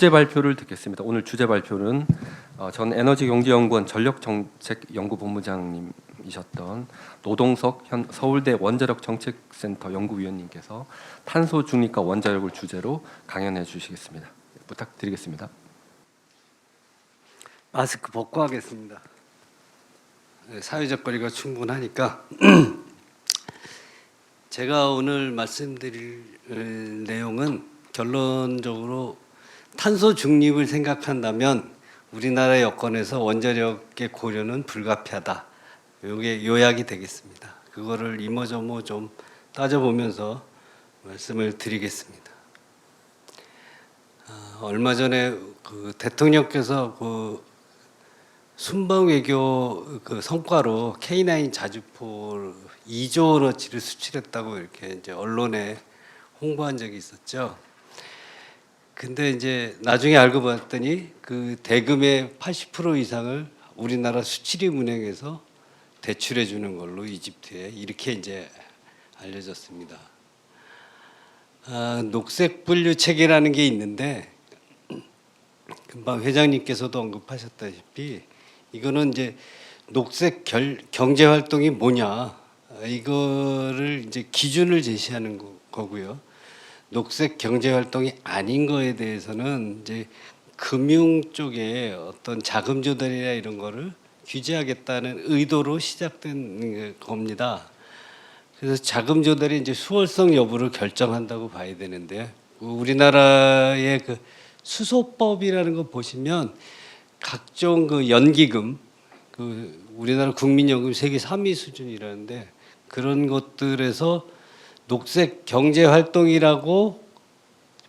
주제 발표를 듣겠습니다. 오늘 주제 발표는 전 에너지경제연구원 전력정책연구본부장님이셨던 노동석 현 서울대 원자력정책센터 연구위원님께서 탄소 중립과 원자력을 주제로 강연해 주시겠습니다. 부탁드리겠습니다. 마스크 벗고 하겠습니다. 사회적 거리가 충분하니까 제가 오늘 말씀드릴 내용은 결론적으로 탄소 중립을 생각한다면 우리나라 여건에서 원자력의 고려는 불가피하다. 이게 요약이 되겠습니다. 그거를 이모저모 좀 따져보면서 말씀을 드리겠습니다. 얼마 전에 그 대통령께서 그 순방 외교 그 성과로 K9 자주포 2조 원어치를 수출했다고 이렇게 이제 언론에 홍보한 적이 있었죠. 근데 이제 나중에 알고 봤더니 그 대금의 80% 이상을 우리나라 수출입은행에서 대출해 주는 걸로 이집트에 이렇게 이제 알려졌습니다. 녹색 분류 체계라는 게 있는데 금방 회장님께서도 언급하셨다시피 이거는 이제 녹색 경제 활동이 뭐냐 이거를 이제 기준을 제시하는 거고요. 녹색 경제 활동이 아닌 거에 대해서는 이제 금융 쪽에 어떤 자금 조달이나 이런 거를 규제하겠다는 의도로 시작된 겁니다. 그래서 자금 조달이 이제 수월성 여부를 결정한다고 봐야 되는데 우리나라의 그 수소법이라는 거 보시면 각종 그 연기금, 그 우리나라 국민연금 세계 3위 수준이라는데 그런 것들에서 녹색 경제 활동이라고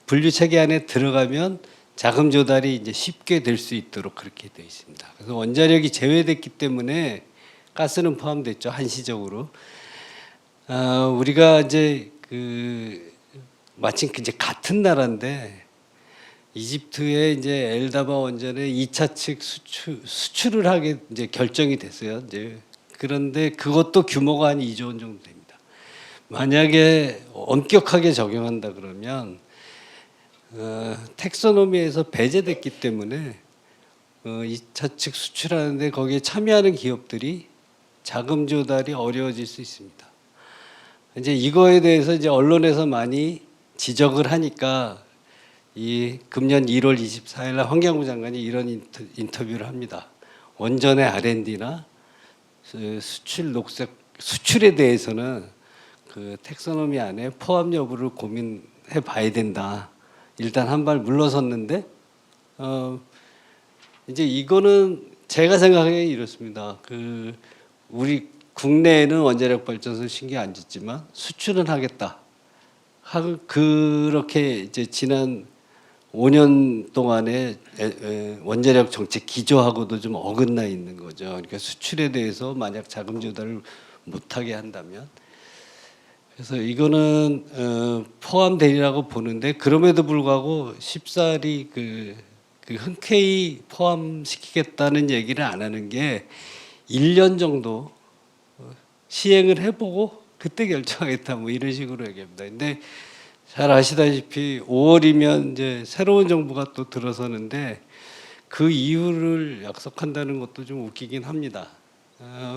분류 체계 안에 들어가면 자금 조달이 이제 쉽게 될 수 있도록 그렇게 되어 있습니다. 그래서 원자력이 제외됐기 때문에 가스는 포함됐죠, 한시적으로. 우리가 이제 그 마침 이제 같은 나라인데 이집트에 이제 엘다바 원전의 2차 측 수출을 하게 이제 결정이 됐어요. 이제 그런데 그것도 규모가 한 2조 원 정도 됩니다. 만약에 엄격하게 적용한다 그러면 텍소노미에서 배제됐기 때문에 2차 측 수출하는데 거기에 참여하는 기업들이 자금 조달이 어려워질 수 있습니다. 이제 이거에 대해서 이제 언론에서 많이 지적을 하니까 이 금년 1월 24일 날 환경부 장관이 이런 인터뷰를 합니다. 원전의 R&D나 수출 녹색 수출에 대해서는 그 텍소노미 안에 포함 여부를 고민해 봐야 된다. 일단 한 발 물러섰는데 이제 이거는 제가 생각하기에 이렇습니다. 그 우리 국내에는 원자력 발전소 신경 안 짓지만 수출은 하겠다. 그렇게 이제 지난 5년 동안의 원자력 정책 기조하고도 좀 어긋나 있는 거죠. 그러니까 수출에 대해서 만약 자금 조달을 못하게 한다면 그래서 이거는 포함되리라고 보는데 그럼에도 불구하고 쉽사리 그 흔쾌히 포함시키겠다는 얘기를 안 하는 게 1년 정도 시행을 해보고 그때 결정하겠다 뭐 이런 식으로 얘기합니다. 근데 잘 아시다시피 5월이면 이제 새로운 정부가 또 들어서는데 그 이유를 약속한다는 것도 좀 웃기긴 합니다.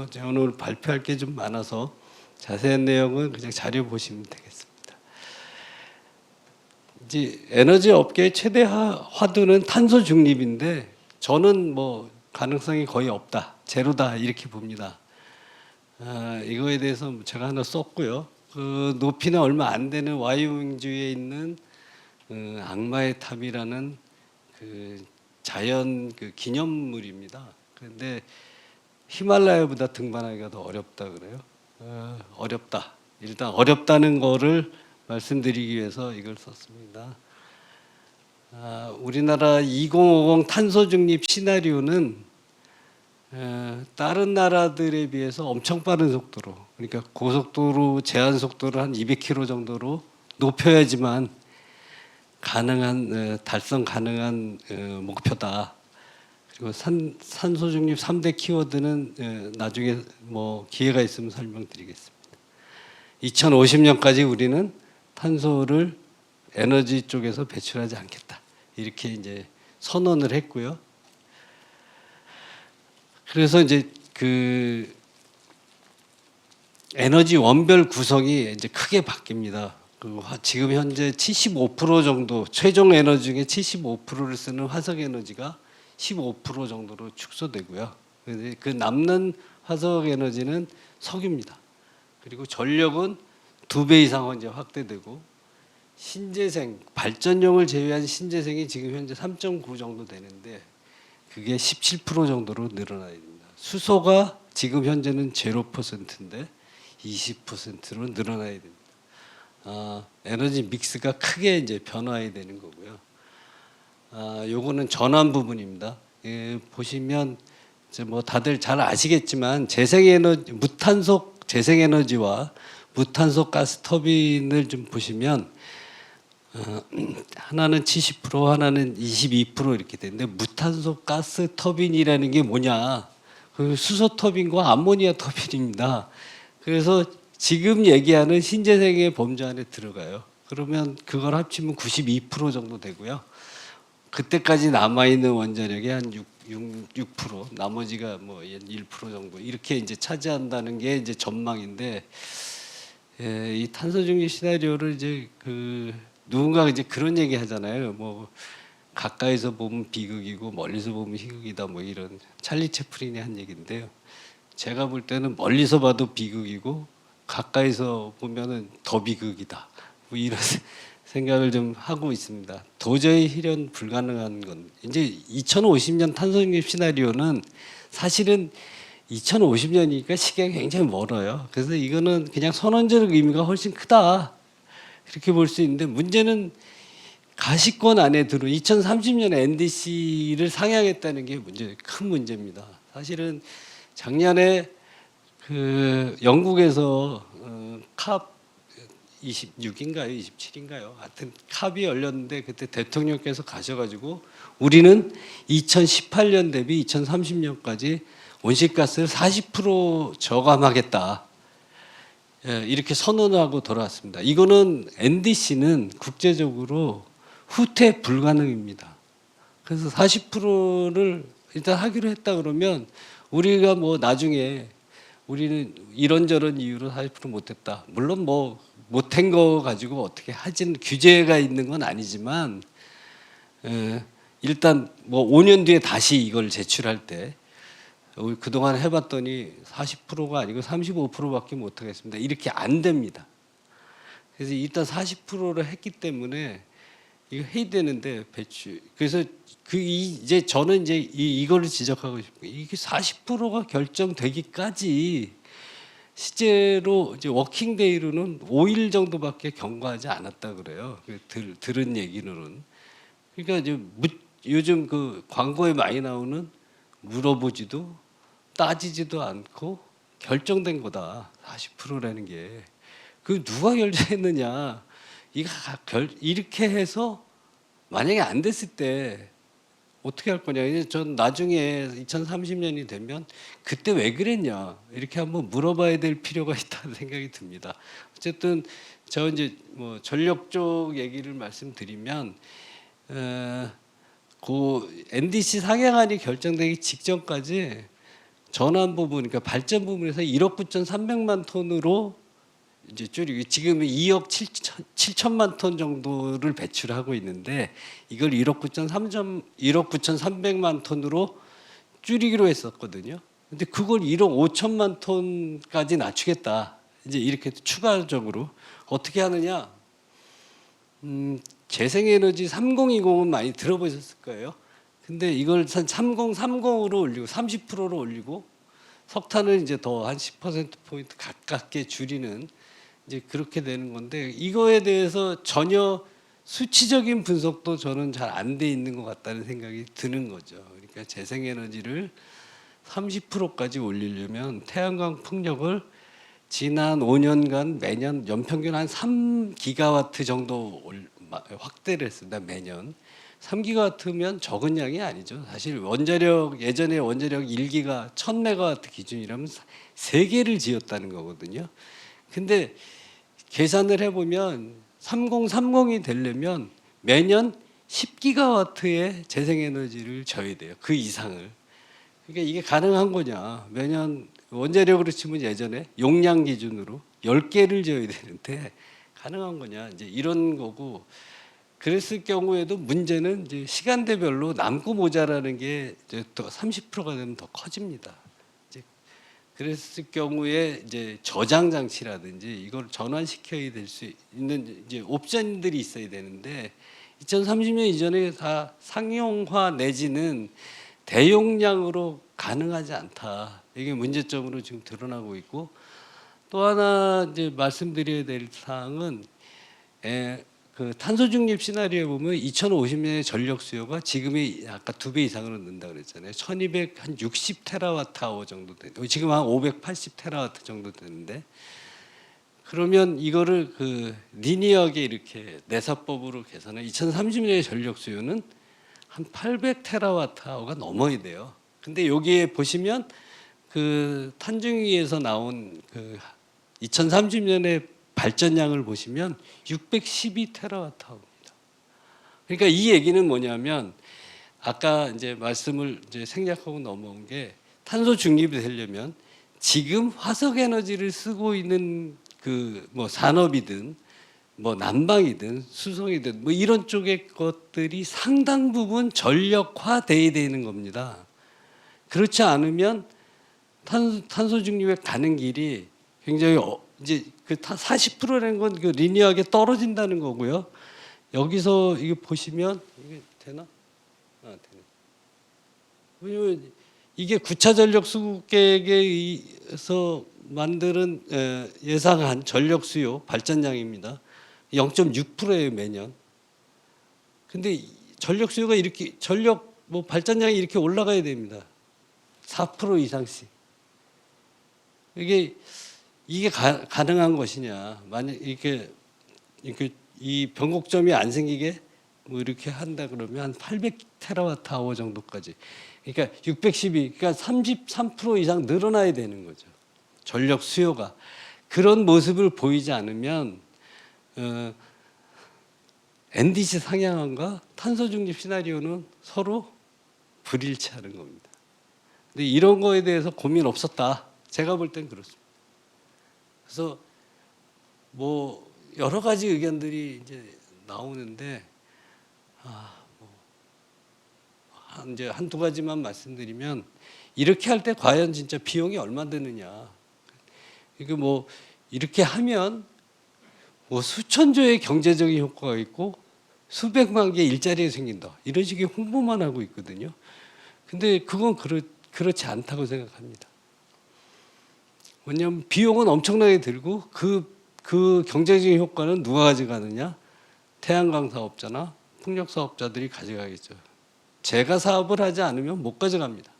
제가 오늘 발표할 게 좀 많아서 자세한 내용은 그냥 자료 보시면 되겠습니다. 이제 에너지 업계의 최대 화두는 탄소 중립인데 저는 뭐 가능성이 거의 없다, 제로다 이렇게 봅니다. 이거에 대해서 제가 하나 썼고요. 그 높이는 얼마 안 되는 와이오밍주에 있는 악마의 탑이라는 그 자연 그 기념물입니다. 그런데 히말라야보다 등반하기가 더 어렵다 그래요. 어렵다. 일단 어렵다는 거를 말씀드리기 위해서 이걸 썼습니다. 우리나라 2050 탄소 중립 시나리오는 다른 나라들에 비해서 엄청 빠른 속도로, 그러니까 고속도로 제한 속도를 한 200km 정도로 높여야지만 가능한 달성 가능한 목표다. 그리고 산소 중립 3대 키워드는 나중에 뭐 기회가 있으면 설명드리겠습니다. 2050년까지 우리는 탄소를 에너지 쪽에서 배출하지 않겠다. 이렇게 이제 선언을 했고요. 그래서 이제 그 에너지 원별 구성이 이제 크게 바뀝니다. 지금 현재 75% 정도 최종 에너지 중에 75%를 쓰는 화석 에너지가 15% 정도로 축소되고요. 그 남는 화석 에너지는 석유입니다. 그리고 전력은 2배 이상 이제 확대되고 신재생 발전용을 제외한 신재생이 지금 현재 3.9 정도 되는데 그게 17% 정도로 늘어나야 됩니다. 수소가 지금 현재는 0%인데 20%로 늘어나야 됩니다. 에너지 믹스가 크게 이제 변화해야 되는 거고요. 요거는 전환 부분입니다. 예, 보시면 이제 뭐 다들 잘 아시겠지만 재생에너지 무탄소 재생에너지와 무탄소 가스 터빈을 좀 보시면 하나는 70% 하나는 22% 이렇게 되는데 무탄소 가스 터빈이라는 게 뭐냐? 그 수소 터빈과 암모니아 터빈입니다. 그래서 지금 얘기하는 신재생의 범주 안에 들어가요. 그러면 그걸 합치면 92% 정도 되고요. 그때까지 남아 있는 원자력의 한 6%, 나머지가 뭐 1% 정도 이렇게 이제 차지한다는 게 이제 전망인데, 이 탄소 중립 시나리오를 이제 그 누군가 이제 그런 얘기 하잖아요. 뭐 가까이서 보면 비극이고 멀리서 보면 희극이다. 뭐 이런 찰리 채플린이 한 얘기인데요. 제가 볼 때는 멀리서 봐도 비극이고 가까이서 보면은 더 비극이다. 뭐 이런 생각을 좀 하고 있습니다. 도저히 실현 불가능한 건 이제 2050년 탄소중립 시나리오는 사실은 2050년이니까 시기가 굉장히 멀어요. 그래서 이거는 그냥 선언적 의미가 훨씬 크다. 이렇게 볼 수 있는데 문제는 가시권 안에 들어 2030년에 NDC를 상향했다는 게 큰 문제입니다. 사실은 작년에 그 영국에서 캅 26인가요, 27인가요? 하여튼 캅이 열렸는데 그때 대통령께서 가셔가지고 우리는 2018년 대비 2030년까지 온실가스를 40% 저감하겠다. 이렇게 선언하고 돌아왔습니다. 이거는 NDC는 국제적으로 후퇴 불가능입니다. 그래서 40%를 일단 하기로 했다 그러면 우리가 뭐 나중에 우리는 이런저런 이유로 40% 못했다. 물론 뭐 못한 거 가지고 어떻게 하진 규제가 있는 건 아니지만 일단 뭐 5년 뒤에 다시 이걸 제출할 때 그동안 해봤더니 40%가 아니고 35%밖에 못하겠습니다. 이렇게 안 됩니다. 그래서 일단 40%를 했기 때문에 이거 해야 되는데 배출. 그래서 이제 저는 이제 이거를 지적하고 싶어요. 이게 40%가 결정되기까지 실제로 이제 워킹데이로는 5일 정도밖에 경과하지 않았다 그래요. 들은 얘기로는. 그러니까 이제 요즘 그 광고에 많이 나오는 물어보지도 따지지도 않고 결정된 거다. 40%라는 게. 그 누가 결정했느냐. 이렇게 해서 만약에 안 됐을 때 어떻게 할 거냐. 이제 전 나중에 2030년이 되면 그때 왜 그랬냐. 이렇게 한번 물어봐야 될 필요가 있다는 생각이 듭니다. 어쨌든 저 이제 뭐 전력 쪽 얘기를 말씀드리면 그 NDC 상향안이 결정되기 직전까지 전환 부분, 그러니까 발전 부분에서 1억 9,300만 톤으로 이제 줄이고 지금 2억 7천만 톤 정도를 배출하고 있는데 이걸 1억 9,300만 톤으로 줄이기로 했었거든요. 근데 그걸 1억 5천만 톤까지 낮추겠다. 이제 이렇게 추가적으로 어떻게 하느냐? 재생에너지 3020은 많이 들어보셨을 거예요. 근데 이걸 3030으로 올리고 30%로 올리고 석탄은 이제 더 한 10%포인트 가깝게 줄이는 이제 그렇게 되는 건데 이거에 대해서 전혀 수치적인 분석도 저는 잘 안 돼 있는 것 같다는 생각이 드는 거죠. 그러니까 재생에너지를 30%까지 올리려면 태양광 풍력을 지난 5년간 매년 연평균 한 3기가와트 정도 확대를 했습니다. 매년. 3기가와트면 적은 양이 아니죠. 사실 원자력 예전에 원자력 1기가 1000메가와트 기준이라면 3개를 지었다는 거거든요. 근데 계산을 해보면 3030이 되려면 매년 10기가와트의 재생에너지를 줘야 돼요. 그 이상을. 그러니까 이게 가능한 거냐? 매년 원자력으로 치면 예전에 용량 기준으로 10개를 줘야 되는데 가능한 거냐? 이제 이런 거고. 그랬을 경우에도 문제는 이제 시간대별로 남고 모자라는 게 이제 또 30%가 되면 더 커집니다. 이제 그랬을 경우에 이제 저장 장치라든지 이걸 전환시켜야 될 수 있는 이제 옵션들이 있어야 되는데 2030년 이전에 다 상용화 내지는 대용량으로 가능하지 않다. 이게 문제점으로 지금 드러나고 있고 또 하나 이제 말씀드려야 될 사항은 그 탄소 중립 시나리오에 보면 2050년의 전력 수요가 지금의 아까 2배 이상으로 는다 그랬잖아요. 1260 테라와트 아워 정도 되. 지금 한 580 테라와트 정도 되는데 그러면 이거를 그 리니어하게 이렇게 내사법으로 계산해 2030년의 전력 수요는 한 800 테라와트 아워가 넘어야 돼요. 근데 여기에 보시면 그 탄중위에서 나온 그 2030년의 발전량을 보시면 612 테라와트아워입니다. 그러니까 이 얘기는 뭐냐면 아까 이제 말씀을 이제 생략하고 넘어온 게 탄소 중립이 되려면 지금 화석 에너지를 쓰고 있는 그 뭐 산업이든 뭐 난방이든 수송이든 뭐 이런 쪽의 것들이 상당 부분 전력화돼야 되는 겁니다. 그렇지 않으면 탄소 중립에 가는 길이 굉장히 이제 그 40%라는 건 그 리니어하게 떨어진다는 거고요. 여기서 이게 보시면 이게 되나? 아, 되네. 왜냐면 이게 9차 전력 수급 계획에 의해서 만드는 예상한 전력 수요 발전량입니다. 0.6%예요 매년. 근데 전력 수요가 이렇게 전력 뭐 발전량이 이렇게 올라가야 됩니다. 4% 이상씩. 이게 가능한 것이냐? 만약 이렇게 이 변곡점이 안 생기게 뭐 이렇게 한다 그러면 한 800 테라와트 아워 정도까지. 그러니까 612, 그러니까 33% 이상 늘어나야 되는 거죠. 전력 수요가 그런 모습을 보이지 않으면 NDC 상향안과 탄소 중립 시나리오는 서로 불일치하는 겁니다. 근데 이런 거에 대해서 고민 없었다. 제가 볼 땐 그렇습니다. 그래서 뭐 여러 가지 의견들이 이제 나오는데 이제 한두 가지만 말씀드리면 이렇게 할 때 과연 진짜 비용이 얼마 드느냐. 이게 뭐 이렇게 하면 뭐 수천조의 경제적인 효과가 있고 수백만 개의 일자리가 생긴다. 이런 식의 홍보만 하고 있거든요. 근데 그건 그렇지 않다고 생각합니다. 왜냐하면 비용은 엄청나게 들고 그 경제적인 효과는 누가 가져가느냐? 태양광 사업자나 풍력 사업자들이 가져가겠죠. 제가 사업을 하지 않으면 못 가져갑니다.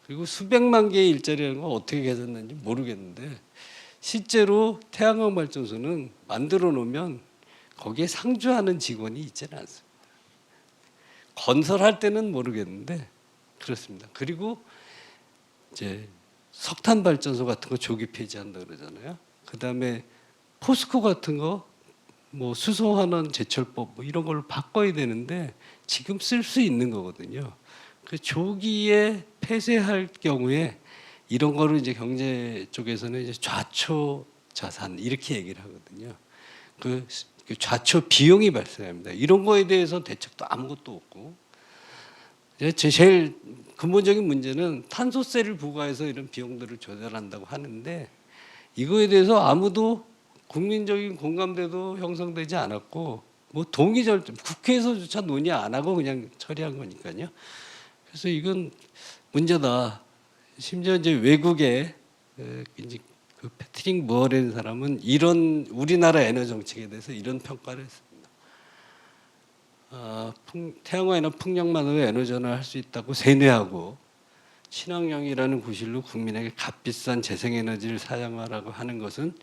그리고 수백만 개의 일자리라는 건 어떻게 계산했는지 모르겠는데 실제로 태양광 발전소는 만들어 놓으면 거기에 상주하는 직원이 있지는 않습니다. 건설할 때는 모르겠는데 그렇습니다. 그리고 이제 석탄 발전소 같은 거 조기 폐지한다 그러잖아요. 그다음에 포스코 같은 거 뭐 수소환원 제철법 뭐 이런 걸로 바꿔야 되는데 지금 쓸 수 있는 거거든요. 그 조기에 폐쇄할 경우에 이런 거를 이제 경제 쪽에서는 이제 좌초 자산 이렇게 얘기를 하거든요. 그 좌초 비용이 발생합니다. 이런 거에 대해서 대책도 아무것도 없고 제일 근본적인 문제는 탄소세를 부과해서 이런 비용들을 조절한다고 하는데 이거에 대해서 아무도 국민적인 공감대도 형성되지 않았고 뭐 동의 절차 국회에서조차 논의 안 하고 그냥 처리한 거니까요. 그래서 이건 문제다. 심지어 이제 외국에 이제 그 패트릭 무어라는 사람은 이런 우리나라 에너지 정책에 대해서 이런 평가를 했습니다. 태양광이나 풍력만으로 에너지전을 할 수 있다고 세뇌하고 친환경이라는 구실로 국민에게 값비싼 재생에너지를 사용하라고 하는 것은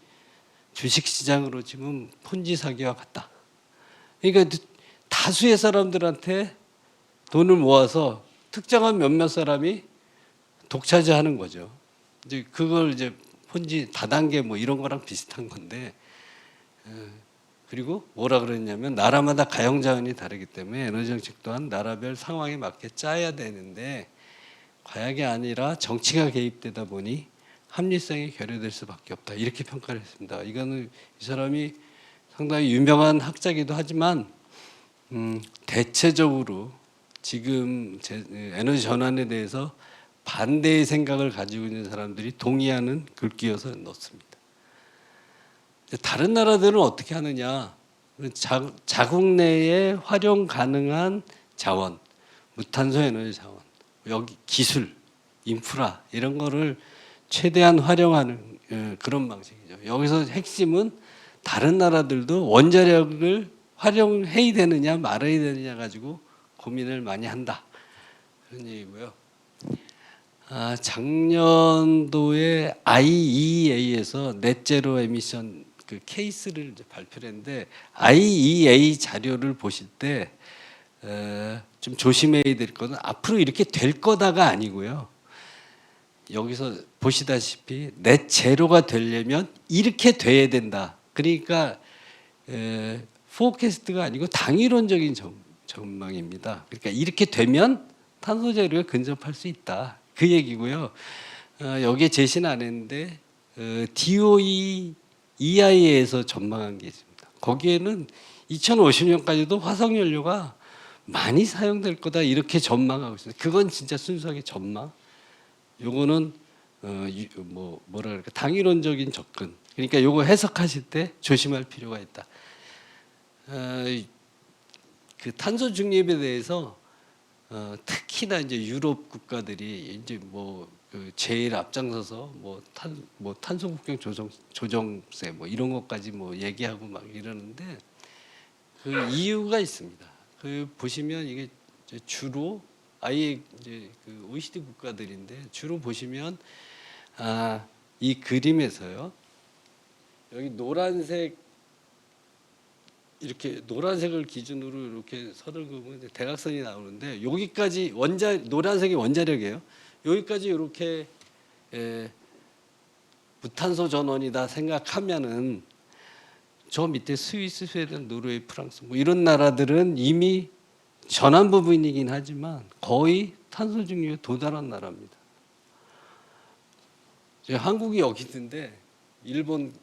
주식시장으로 치면 폰지 사기와 같다. 그러니까 다수의 사람들한테 돈을 모아서 특정한 몇몇 사람이 독차지하는 거죠. 이제 그걸 이제 폰지 다단계 뭐 이런 거랑 비슷한 건데 그리고 뭐라 그랬냐면 나라마다 가용 자원이 다르기 때문에 에너지 정책 또한 나라별 상황에 맞게 짜야 되는데 과학이 아니라 정치가 개입되다 보니 합리성이 결여될 수밖에 없다. 이렇게 평가를 했습니다. 이거는 이 사람이 상당히 유명한 학자기도 하지만 대체적으로 지금 에너지 전환에 대해서 반대의 생각을 가지고 있는 사람들이 동의하는 글귀여서 넣습니다. 다른 나라들은 어떻게 하느냐? 자국 내에 활용 가능한 자원, 무탄소 에너지 자원, 여기 기술, 인프라 이런 거를 최대한 활용하는 그런 방식이죠. 여기서 핵심은 다른 나라들도 원자력을 활용해야 되느냐 말아야 되느냐 가지고 고민을 많이 한다. 그런 얘기고요. 작년도에 IEA에서 넷제로 에미션 그 케이스를 이제 발표했는데 IEA 자료를 보실 때 좀 조심해야 될 것은 앞으로 이렇게 될 거다가 아니고요. 여기서 보시다시피 넷제로가 되려면 이렇게 돼야 된다. 그러니까 포캐스트가 아니고 당위론적인 전망입니다. 그러니까 이렇게 되면 탄소 제로에 근접할 수 있다. 그 얘기고요. 여기에 제시는 안 했는데 DOE EIA에서 전망한 게 있습니다. 거기에는 2050년까지도 화석 연료가 많이 사용될 거다 이렇게 전망하고 있어요. 그건 진짜 순수하게 전망. 요거는 뭐라 그럴까 당위론적인 접근. 그러니까 요거 해석하실 때 조심할 필요가 있다. 그 탄소 중립에 대해서 특히나 이제 유럽 국가들이 이제 그 제일 앞장서서 탄소 국경 조정세 이런 것까지 얘기하고 막 이러는데 그 이유가 있습니다. 그 보시면 이게 주로 아예 이제 그 OECD 국가들인데 주로 보시면 이 그림에서요. 여기 노란색 이렇게 노란색을 기준으로 이렇게 선을 그으면 대각선이 나오는데 여기까지 노란색이 원자력이에요. 여기까지 이렇게 무탄소 전원이다 생각하면은 저 밑에 스위스, 스웨덴, 노르웨이, 프랑스 이런 나라들은 이미 전환 부분이긴 하지만 거의 탄소 중립에 도달한 나라입니다. 한국이 여기 있는데 일본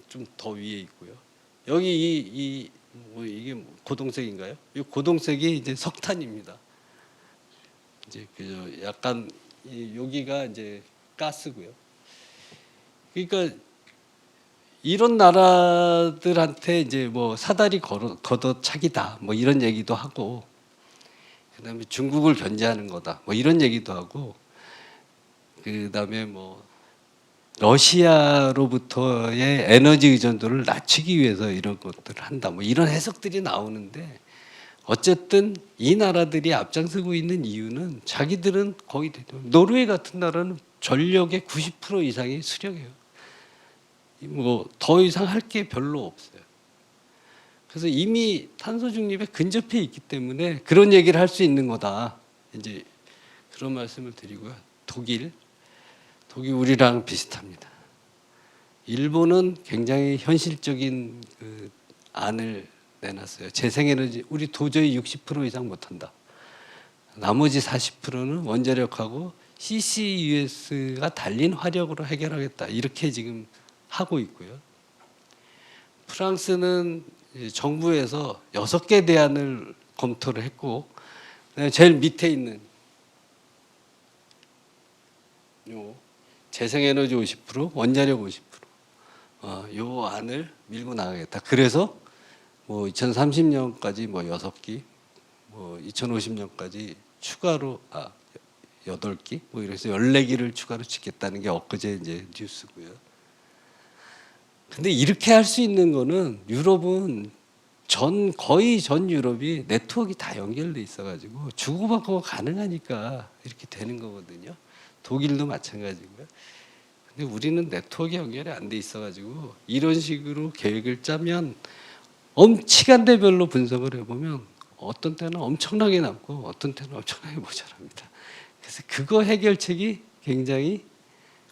좀 더 위에 있고요. 여기 이게 고동색인가요? 이 고동색이 이제 석탄입니다. 이제 그 약간 여기가 이제 가스고요. 그러니까 이런 나라들한테 이제 사다리 걷어차기다 이런 얘기도 하고 그다음에 중국을 견제하는 거다 이런 얘기도 하고 그다음에 러시아로부터의 에너지 의존도를 낮추기 위해서 이런 것들을 한다 이런 해석들이 나오는데 어쨌든 이 나라들이 앞장서고 있는 이유는 자기들은 거의 노르웨이 같은 나라는 전력의 90% 이상이 수력이에요. 더 이상 할 게 별로 없어요. 그래서 이미 탄소 중립에 근접해 있기 때문에 그런 얘기를 할 수 있는 거다. 이제 그런 말씀을 드리고요. 독일 우리랑 비슷합니다. 일본은 굉장히 현실적인 그 안을 내놨어요. 재생에너지 우리 도저히 60% 이상 못한다. 나머지 40%는 원자력하고 CCUS가 달린 화력으로 해결하겠다. 이렇게 지금 하고 있고요. 프랑스는 정부에서 6개 대안을 검토를 했고 제일 밑에 있는 요 재생에너지 50%, 원자력 50%, 요 안을 밀고 나가겠다. 그래서 2030년까지 6기, 2050년까지 추가로 8기, 이래서 14기를 추가로 짓겠다는 게 엊그제 이제 뉴스고요. 근데 이렇게 할 수 있는 거는 유럽은 거의 전 유럽이 네트워크가 다 연결돼 있어가지고 주고받고가 가능하니까 이렇게 되는 거거든요. 독일도 마찬가지고요. 근데 우리는 네트워크 연결이 안 돼 있어가지고 이런 식으로 계획을 짜면 시간대별로 분석을 해보면 어떤 때는 엄청나게 남고 어떤 때는 엄청나게 모자랍니다. 그래서 그거 해결책이 굉장히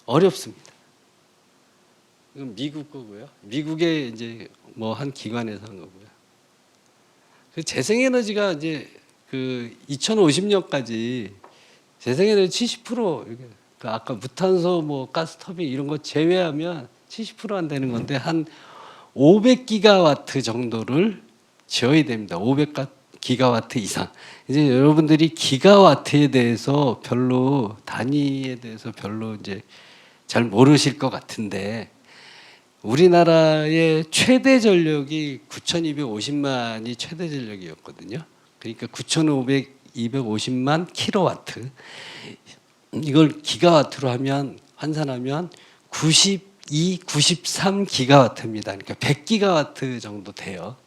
어렵습니다. 이건 미국 거고요. 미국의 이제 뭐 한 기관에서 한 거고요. 그 재생에너지가 이제 그 2050년까지 재생에너지 70% 이렇게 그 아까 무탄소 뭐 가스 터빈 이런 거 제외하면 70% 안 되는 건데 한 500기가와트 정도를 지어야 됩니다. 500기가와트 이상. 이제 여러분들이 기가와트에 대해서 별로 단위에 대해서 별로 이제 잘 모르실 것 같은데 우리나라의 최대 전력이 9,250만이 최대 전력이었거든요. 그러니까 9,250만 킬로와트. 이걸 기가와트로 하면 환산하면 92, 93 기가와트입니다. 그러니까 100기가와트 정도 돼요.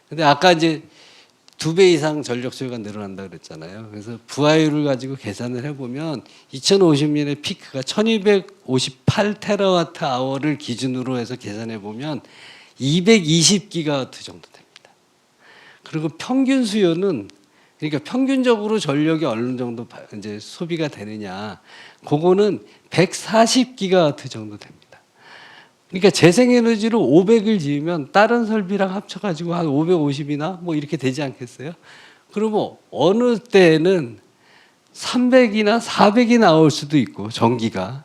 근데 아까 이제 2배 이상 전력 소요가 늘어난다 그랬잖아요. 그래서 부하율을 가지고 계산을 해보면 2050년의 피크가 1258 테라와트 아워를 기준으로 해서 계산해 보면 220기가와트 정도 됩니다. 그리고 평균 수요는 그러니까 평균적으로 전력이 어느 정도 이제 소비가 되느냐, 그거는 140기가와트 정도 됩니다. 그러니까 재생에너지로 500을 지으면 다른 설비랑 합쳐가지고 한 550이나 뭐 이렇게 되지 않겠어요? 그러면 어느 때는 300이나 400이 나올 수도 있고 전기가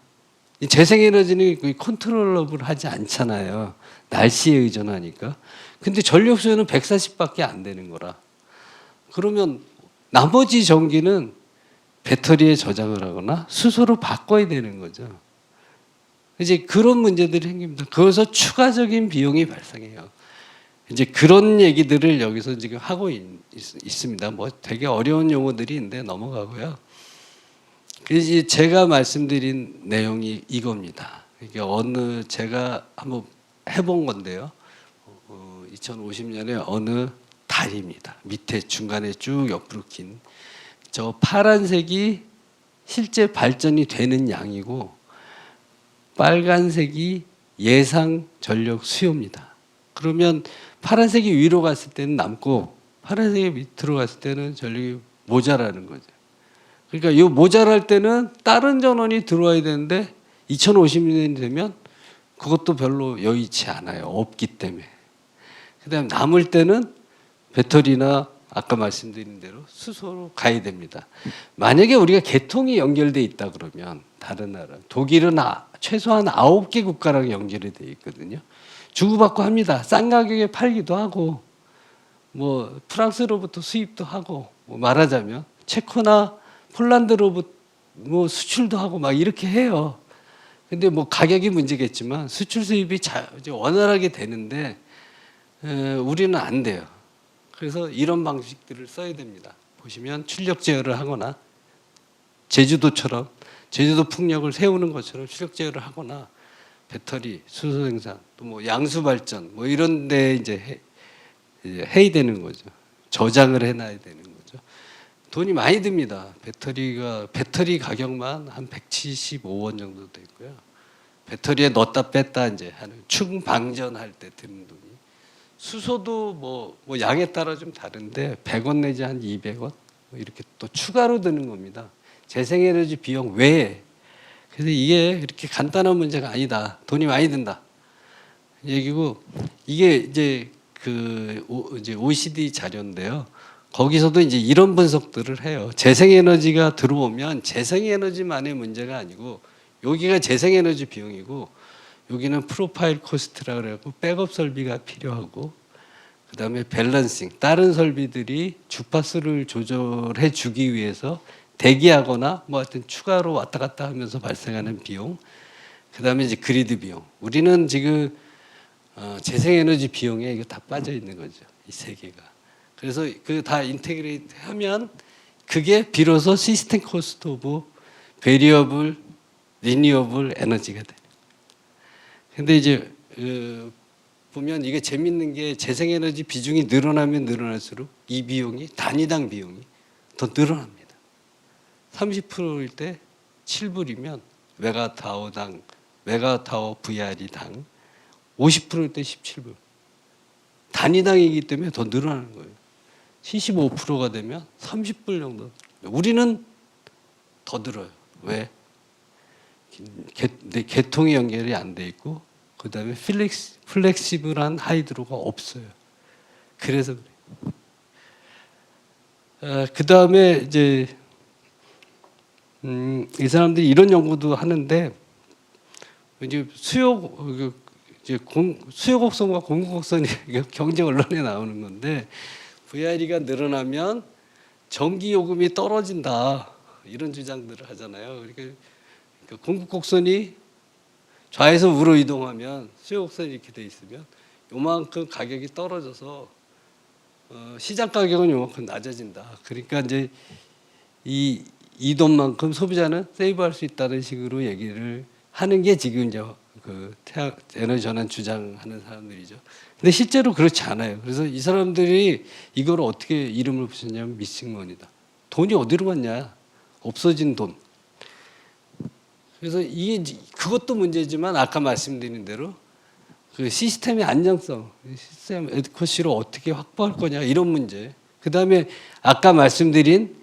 이 재생에너지는 컨트롤러블 하지 않잖아요. 날씨에 의존하니까. 근데 전력 소요는 140밖에 안 되는 거라. 그러면 나머지 전기는 배터리에 저장을 하거나 수소로 바꿔야 되는 거죠. 이제 그런 문제들이 생깁니다. 거기서 추가적인 비용이 발생해요. 이제 그런 얘기들을 여기서 지금 하고 있습니다. 뭐 되게 어려운 용어들이 있는데 넘어가고요. 이제 제가 말씀드린 내용이 이겁니다. 이게 제가 한번 해본 건데요. 2050년에 어느 달입니다. 밑에 중간에 쭉 옆으로 긴 저 파란색이 실제 발전이 되는 양이고 빨간색이 예상 전력 수요입니다. 그러면 파란색이 위로 갔을 때는 남고 파란색이 밑으로 갔을 때는 전력이 모자라는 거죠. 그러니까 이 모자랄 때는 다른 전원이 들어와야 되는데 2050년이 되면 그것도 별로 여의치 않아요. 없기 때문에. 그다음 남을 때는 배터리나 아까 말씀드린 대로 수소로 가야 됩니다. 만약에 우리가 개통이 연결돼 있다 그러면 다른 나라, 독일은 최소한 9개 국가랑 연결이 돼 있거든요. 주고받고 합니다. 싼 가격에 팔기도 하고, 뭐 프랑스로부터 수입도 하고, 뭐 말하자면 체코나 폴란드로부터 뭐 수출도 하고 막 이렇게 해요. 근데 뭐 가격이 문제겠지만 수출 수입이 원활하게 되는데 우리는 안 돼요. 그래서 이런 방식들을 써야 됩니다. 보시면 출력 제어를 하거나 제주도처럼 제주도 풍력을 세우는 것처럼 출력 제어를 하거나 배터리, 수소 생산, 또 뭐 양수 발전 뭐 이런 데 이제 해야 되는 거죠. 저장을 해놔야 되는 거죠. 돈이 많이 듭니다. 배터리 가격만 한 175원 정도 되고요. 배터리에 넣었다 뺐다 이제 하는 충방전할 때 드는 돈이. 수소도 뭐 양에 따라 좀 다른데 100원 내지 한 200원 뭐 이렇게 또 추가로 드는 겁니다. 재생에너지 비용 외에. 그래서 이게 이렇게 간단한 문제가 아니다. 돈이 많이 든다. 얘기고 이게 이제 이제 OECD 자료인데요. 거기서도 이제 이런 분석들을 해요. 재생에너지가 들어오면 재생에너지만의 문제가 아니고 여기가 재생에너지 비용이고 여기는 프로파일 코스트라 그래갖고 백업 설비가 필요하고 그다음에 밸런싱 다른 설비들이 주파수를 조절해 주기 위해서 대기하거나 뭐 하여튼 추가로 왔다 갔다 하면서 발생하는 비용 그다음에 이제 그리드 비용 우리는 지금 재생에너지 비용에 이거 다 빠져 있는 거죠. 이 세 개가. 그래서 그 다 인테그레이트 하면 그게 비로소 시스템 코스트 오브 베리어블 리니어블 에너지가 돼요. 근데 이제 보면 이게 재밌는 게 재생에너지 비중이 늘어나면 늘어날수록 이 비용이 단위당 비용이 더 늘어납니다. 30%일 때 7불이면 메가타워당 메가타워 VR이당 50%일 때 17불. 단위당이기 때문에 더 늘어나는 거예요. 75%가 되면 30불 정도. 우리는 더 들어요. 왜? 개통이 연결이 안 돼 있고 그다음에 플렉시블한 하이드로가 없어요. 그래서 그래요. 그다음에 이제 이 사람들이 이런 연구도 하는데 이제 수요 곡선과 공급 곡선이 경제 언론에 나오는 건데 VRE가 늘어나면 전기 요금이 떨어진다 이런 주장들을 하잖아요. 그러니까 공급 곡선이 좌에서 우로 이동하면 수요 곡선이 이렇게 돼 있으면 요만큼 가격이 떨어져서 시장 가격은 요만큼 낮아진다. 그러니까 이제 이 돈만큼 소비자는 세이브할 수 있다는 식으로 얘기를 하는 게 지금 이제 그 에너지 전환 주장하는 사람들이죠. 근데 실제로 그렇지 않아요. 그래서 이 사람들이 이걸 어떻게 이름을 붙였냐면 미싱머니다. 돈이 어디로 갔냐? 없어진 돈. 그래서 이게 그것도 문제지만 아까 말씀드린 대로 그 시스템의 안정성, 시스템 에드쿼시를 어떻게 확보할 거냐 이런 문제. 그 다음에 아까 말씀드린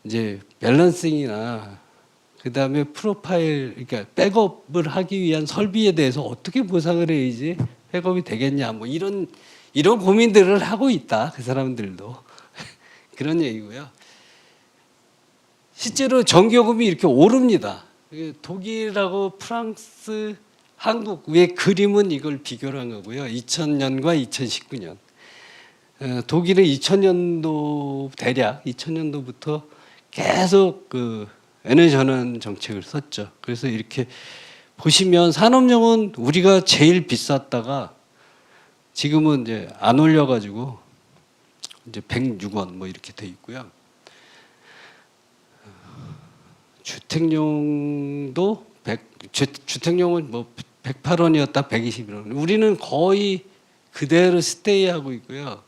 이제 밸런싱이나 그 다음에 프로파일, 그러니까 백업을 하기 위한 설비에 대해서 어떻게 보상을 해야지 백업이 되겠냐, 뭐 이런 고민들을 하고 있다. 그 사람들도 그런 얘기고요. 실제로 전기요금이 이렇게 오릅니다. 독일하고 프랑스, 한국 위에 그림은 이걸 비교를 한 거고요. 2000년과 2019년. 독일은 2000년도 대략 2000년도부터 계속 그 에너지 전환 정책을 썼죠. 그래서 이렇게 보시면 산업용은 우리가 제일 비쌌다가 지금은 이제 안 올려가지고 이제 106원 뭐 이렇게 돼 있고요. 주택용도 주택용은 뭐 108원이었다 121원. 우리는 거의 그대로 스테이하고 있고요.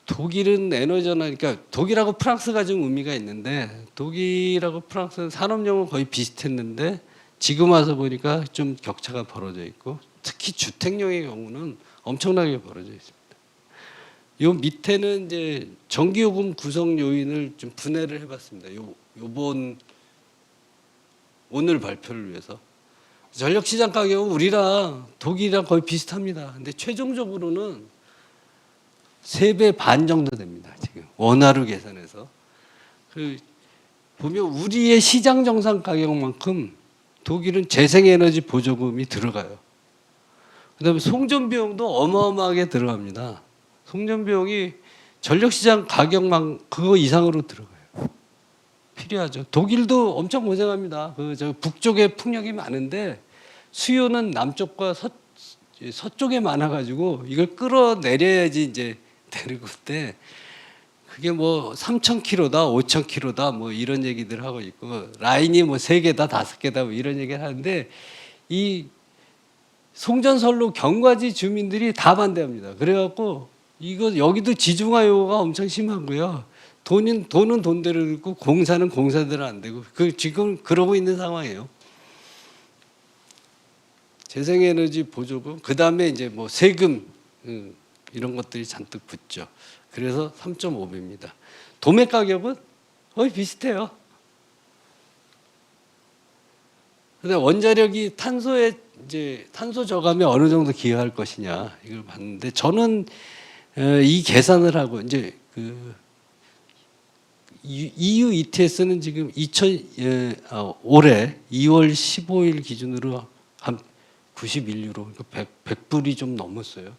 독일은 에너지 전환, 그러니까 독일하고 프랑스가 좀 의미가 있는데 독일하고 프랑스는 산업용은 거의 비슷했는데 지금 와서 보니까 좀 격차가 벌어져 있고 특히 주택용의 경우는 엄청나게 벌어져 있습니다. 요 밑에는 이제 전기요금 구성 요인을 좀 분해를 해봤습니다. 요번 오늘 발표를 위해서 전력시장 가격은 우리랑 독일이랑 거의 비슷합니다. 근데 최종적으로는 3배 반 정도 됩니다. 지금 원화로 계산해서 보면 우리의 시장 정상 가격만큼 독일은 재생에너지 보조금이 들어가요. 그다음에 송전 비용도 어마어마하게 들어갑니다. 송전 비용이 전력시장 가격만 그거 이상으로 들어가요. 필요하죠. 독일도 엄청 고생합니다. 저 북쪽에 풍력이 많은데 수요는 남쪽과 서쪽에 많아가지고 이걸 끌어내려야지 이제 되는 건데 그게 뭐 3,000km다, 5,000km다 뭐 이런 얘기들 하고 있고 라인이 뭐 3개다, 5개다 뭐 이런 얘기를 하는데 이 송전선로 경과지 주민들이 다 반대합니다. 그래갖고 이거 여기도 지중화 요구가 엄청 심하고요. 돈은 돈대로 들고 공사는 공사대로 안 되고 지금 그러고 있는 상황이에요. 재생에너지 보조금, 그 다음에 이제 뭐 세금 이런 것들이 잔뜩 붙죠. 그래서 3.5배입니다. 도매 가격은 거의 비슷해요. 근데 원자력이 탄소 저감에 어느 정도 기여할 것이냐 이걸 봤는데 저는 이 계산을 하고 이제 그 EU ETS는 지금 올해 2월 15일 기준으로 한 91유로, 100불이 좀 넘었어요.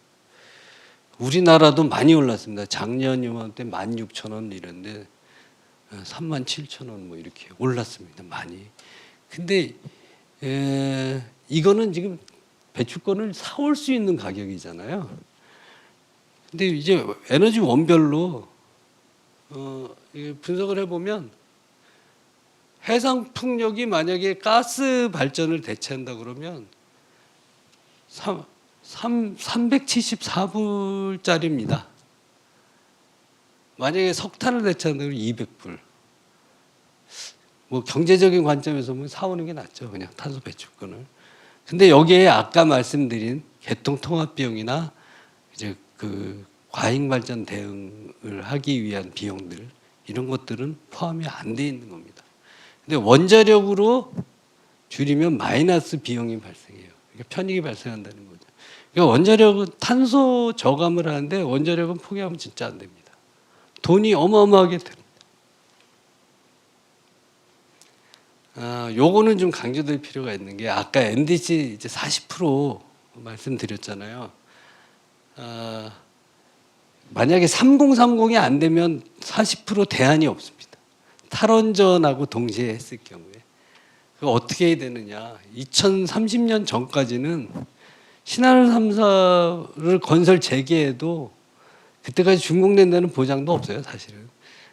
우리나라도 많이 올랐습니다. 작년 요맘때 16,000원 이런데 37,000원 뭐 이렇게 올랐습니다. 많이. 근데 이거는 지금 배출권을 사올 수 있는 가격이잖아요. 근데 이제 에너지 원별로 분석을 해보면 해상 풍력이 만약에 가스 발전을 대체한다 그러면 374불짜리입니다. 만약에 석탄을 대체한다면 200불. 뭐 경제적인 관점에서 보면 사오는 게 낫죠. 그냥 탄소 배출권을. 근데 여기에 아까 말씀드린 개통 통합 비용이나 이제 그 과잉 발전 대응을 하기 위한 비용들 이런 것들은 포함이 안 돼 있는 겁니다. 근데 원자력으로 줄이면 마이너스 비용이 발생해요. 그러니까 편익이 발생한다는 거죠. 그러니까 원자력은 탄소 저감을 하는데 원자력은 포기하면 진짜 안 됩니다. 돈이 어마어마하게 됩니다. 요거는 좀 강조될 필요가 있는 게 아까 NDC 이제 40% 말씀드렸잖아요. 만약에 3030이 안 되면 40% 대안이 없습니다. 탈원전하고 동시에 했을 경우에. 그거 어떻게 해야 되느냐. 2030년 전까지는 신한울 3사를 건설 재개해도 그때까지 중공된다는 보장도 없어요, 사실은.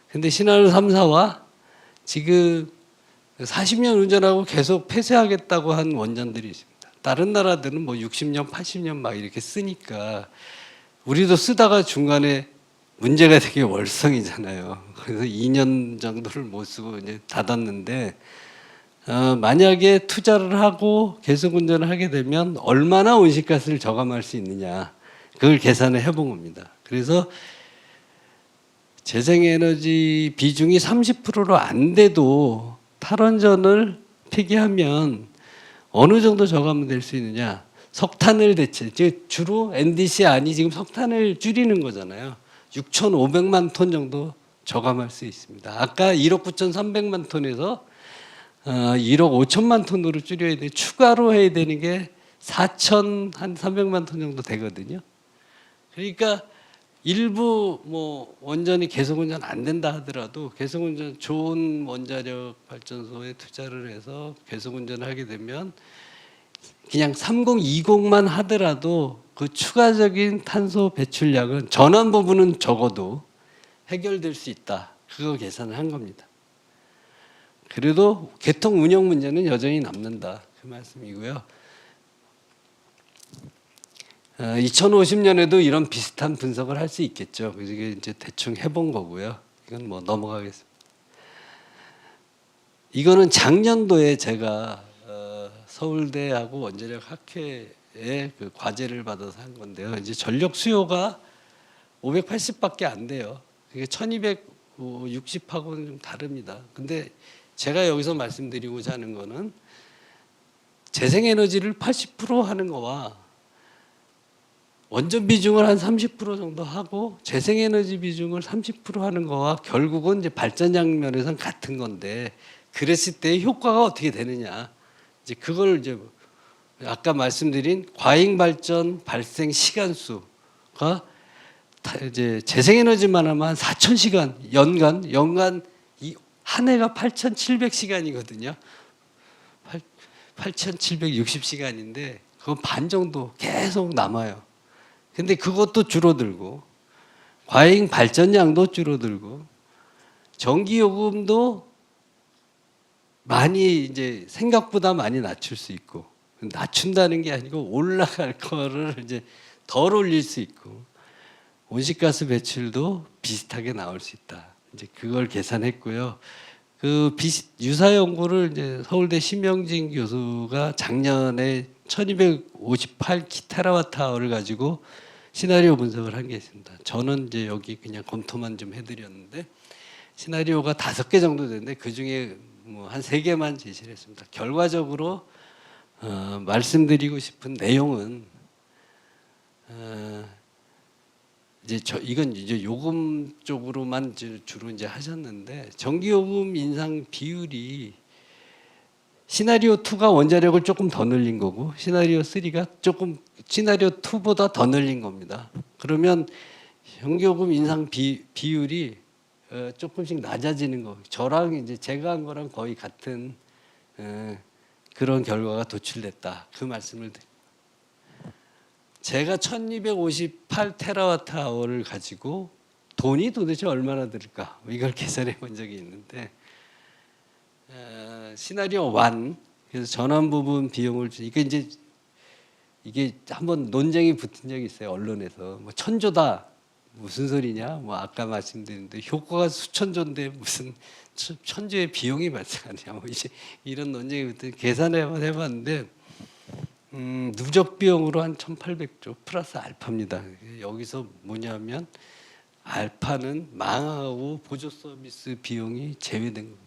근데 신한울 3사와 지금 40년 운전하고 계속 폐쇄하겠다고 한 원전들이 있습니다. 다른 나라들은 뭐 60년, 80년 막 이렇게 쓰니까 우리도 쓰다가 중간에 문제가 되게 월성이잖아요. 그래서 2년 정도를 못 쓰고 이제 닫았는데 만약에 투자를 하고 계속 운전을 하게 되면 얼마나 온실가스를 저감할 수 있느냐 그걸 계산을 해본 겁니다. 그래서 재생에너지 비중이 30%로 안 돼도 탈원전을 폐기하면 어느 정도 저감은 될 수 있느냐. 석탄을 대체, 주로 NDC 안이 지금 석탄을 줄이는 거잖아요. 6,500만 톤 정도 저감할 수 있습니다. 아까 1억 9,300만 톤에서 1억 5천만 톤으로 줄여야 돼. 추가로 해야 되는 게 4,300만 톤 정도 되거든요. 그러니까 일부 뭐 원전이 계속 운전 안 된다 하더라도 계속 운전 좋은 원자력 발전소에 투자를 해서 계속 운전을 하게 되면 그냥 3020만 하더라도 그 추가적인 탄소 배출량은 전원 부분은 적어도 해결될 수 있다. 그거 계산을 한 겁니다. 그래도 개통 운영 문제는 여전히 남는다. 그 말씀이고요. 2050년에도 이런 비슷한 분석을 할 수 있겠죠. 그래서 이게 이제 대충 해본 거고요. 이건 뭐 넘어가겠습니다. 이거는 작년도에 제가 서울대하고 원자력 학회에 그 과제를 받아서 한 건데요. 이제 전력 수요가 580밖에 안 돼요. 이게 1260하고는 좀 다릅니다. 근데 제가 여기서 말씀드리고자 하는 거는 재생에너지를 80% 하는 거와 원전 비중을 한 30% 정도 하고 재생에너지 비중을 30% 하는 거와 결국은 이제 발전량 면에서는 같은 건데 그랬을 때 효과가 어떻게 되느냐. 이제 그걸 이제 아까 말씀드린 과잉 발전 발생 시간 수가 이제 재생에너지만 하면 한 4,000시간 연간 이 한 해가 8,700시간이거든요. 8,760시간인데 그건 반 정도 계속 남아요. 근데 그것도 줄어들고 과잉 발전량도 줄어들고 전기 요금도 많이 이제 생각보다 많이 낮출 수 있고 낮춘다는 게 아니고 올라갈 거를 이제 덜 올릴 수 있고 온실가스 배출도 비슷하게 나올 수 있다. 이제 그걸 계산했고요. 그 유사 연구를 이제 서울대 심영진 교수가 작년에 1258 테라와트아워를 가지고 시나리오 분석을 한 게 있습니다. 저는 이제 여기 그냥 검토만 좀 해드렸는데 시나리오가 5개 정도 되는데 그 중에 뭐 한 3개만 제시를 했습니다. 결과적으로 말씀드리고 싶은 내용은 이제 이건 이제 요금 쪽으로만 주로 이제 하셨는데 전기요금 인상 비율이 시나리오 2가 원자력을 조금 더 늘린 거고 시나리오 3가 조금 시나리오 2보다 더 늘린 겁니다. 그러면 전기요금 인상 비율이 조금씩 낮아지는 거. 저랑 이제 제가 한 거랑 거의 같은 그런 결과가 도출됐다. 그 말씀을 드립니다. 제가 1258 테라와트 아워를 가지고 돈이 도대체 얼마나 들을까? 이걸 계산해 본 적이 있는데 시나리오 1 그래서 전원 부분 비용을 이게 한번 논쟁이 붙은 적이 있어요. 언론에서 뭐 천조다 무슨 소리냐? 뭐 아까 말씀드렸는데 효과가 수천조인데 무슨 천조의 비용이 발생하냐? 뭐 이제 이런 논쟁이 붙은 계산을 한번 해봤는데 누적 비용으로 한 1,800조 플러스 알파입니다. 여기서 뭐냐면 알파는 망하고 보조 서비스 비용이 제외된 겁니다.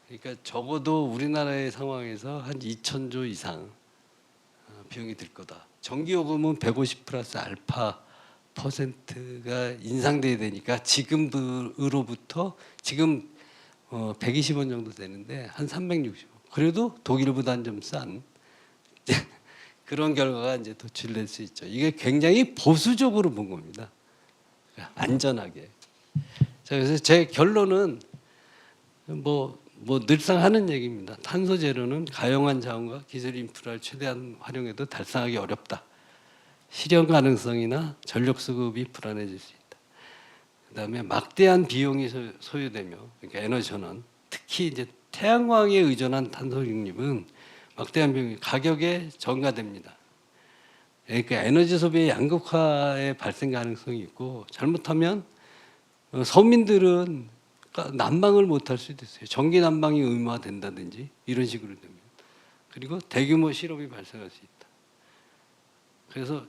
그러니까 적어도 우리나라의 상황에서 한 2,000조 이상 비용이 들 거다. 전기요금은 150 플러스 알파 퍼센트가 인상돼야 되니까 지금으로부터 지금 120원 정도 되는데 한 360원. 그래도 독일보다는 좀 싼 그런 결과가 이제 도출될 수 있죠. 이게 굉장히 보수적으로 본 겁니다. 안전하게. 자, 그래서 제 결론은 뭐 늘상 하는 얘기입니다. 탄소 제로는 가용한 자원과 기술 인프라를 최대한 활용해도 달성하기 어렵다. 실현 가능성이나 전력 수급이 불안해질 수 있다. 그다음에 막대한 비용이 소요되며 그러니까 에너지 전환, 특히 이제 태양광에 의존한 탄소 중립은 막대한 비용이 가격에 전가됩니다. 그러니까 에너지 소비의 양극화의 발생 가능성이 있고 잘못하면 서민들은 난방을 못할 수도 있어요. 전기 난방이 의무화된다든지 이런 식으로 됩니다. 그리고 대규모 실업이 발생할 수 있다. 그래서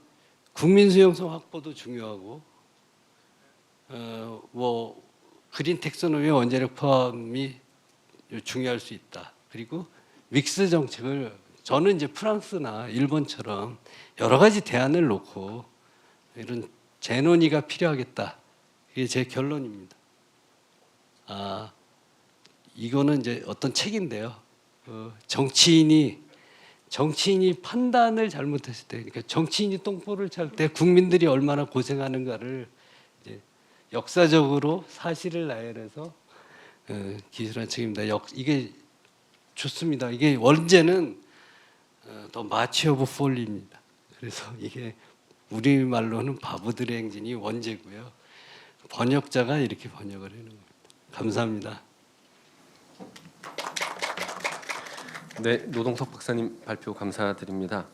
국민 수용성 확보도 중요하고 그린 텍소노미 원자력 포함이 중요할 수 있다. 그리고 믹스 정책을 저는 이제 프랑스나 일본처럼 여러 가지 대안을 놓고 이런 재논의가 필요하겠다. 이게 제 결론입니다. 이거는 이제 어떤 책인데요. 정치인이 판단을 잘못했을 때, 그러니까 정치인이 똥볼을 찰 때 국민들이 얼마나 고생하는가를 이제 역사적으로 사실을 나열해서 기술한 책입니다. 이게 좋습니다. 이게 원제는 더 마치 오브 폴리입니다. 그래서 이게 우리말로는 바보들의 행진이 원제고요. 번역자가 이렇게 번역을 해놓은 겁니다. 감사합니다. 네, 노동석 박사님 발표 감사드립니다.